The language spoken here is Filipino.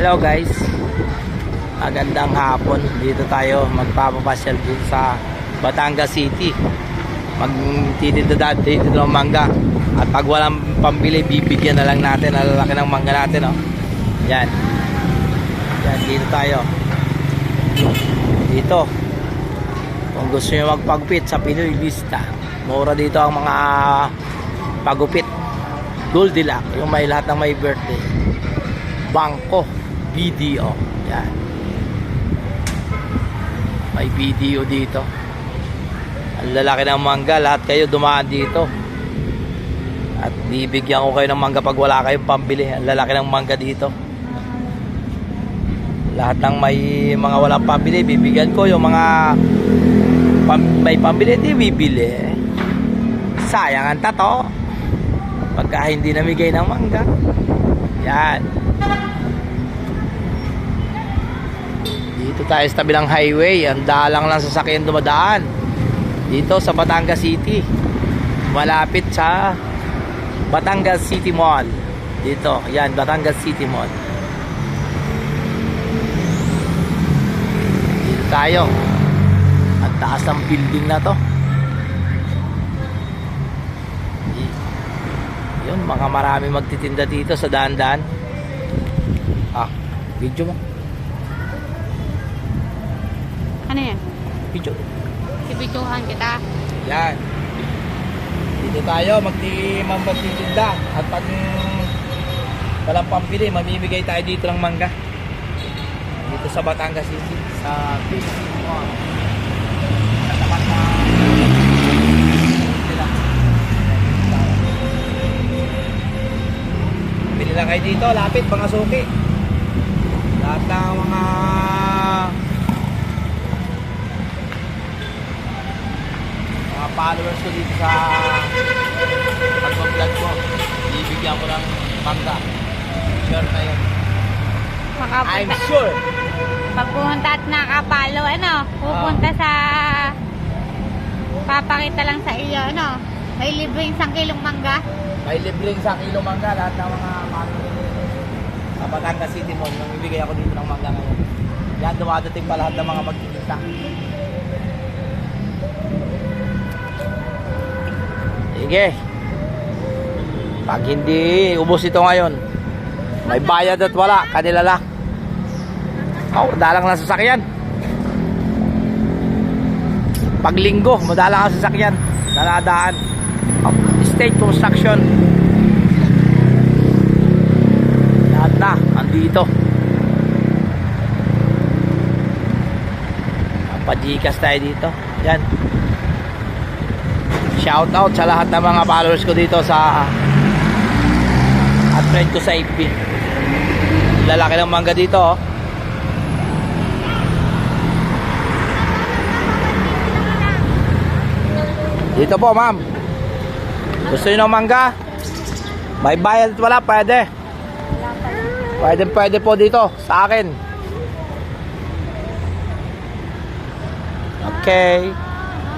Hello guys, magandang hapon. Dito tayo magpapapasyal dito sa Batangas City. Magtitinda dito ng mangga. At pag walang pambili, bibigyan na lang natin. Ang lalaki ng mangga natin, oh. Yan. Yan, dito tayo. Dito. Kung gusto nyo magpagupit sa Pinoy Lista, mura dito ang mga pagupit. Goldilocks, yung may lahat ng may birthday. Bangko video. Yan. May video dito. Ang lalaki ng mangga. Lahat kayo dumaan dito. At bibigyan ko kayo ng mangga pag wala kayong pambili. Ang lalaki ng mangga dito. Lahat ng may mga walang pambili, bibigyan ko. Yung mga may pambili, hindi bibili. Sayang ang tato pagka hindi namigay ng mangga. Yan. Dito tayo sa tabi ng highway. Ang dalang lang sasakyan dumadaan. Dito sa Batangas City. Malapit sa Batangas City Mall. Dito. Yan, Batangas City Mall. Dito tayo. Ang taas ng building na to. Yun, mga marami magtitinda dito sa daan-daan. Video mo. Ano yan? Video. Ibidyohan kita. Yan. Dito tayo magtitinda. At pag walang pambili, mamimigay tayo dito ng mangga. Dito sa Batangas City. Sa PC Mall. Katapat na bili lang kayo dito. Lapit, mga suki. Lahat ng mga followers ko dito sa pag-vlog ko, bibigyan ko ng mangga. Sure na yun. I'm sure. Pag pumunta at nakapalo, pupunta sa papakita lang sa iyo, may libreng 1 kilong mangga. May libreng 1 kilo mangga. Lahat ng mga followers sa Batangas City Mall, mamibigay ako dito ng mangga ngayon. Yan, dumadating pa lahat ng mga magtitinda. Sige. Pag hindi ubos ito ngayon, may bayad at wala, kanila lang. Dalang lang sasakyan. Pag linggo, madalang ang sasakyan. Daladaan. State construction. Lahat na, andito. Padikas tayo dito. Yan. Shout out sa lahat ng mga followers ko dito sa at friend ko sa FB. Lalaki ng mangga dito, oh. Dito po, ma'am. Gusto niyo ng mangga? May bayad at wala, pwede. Pwede po dito sa akin. Okay.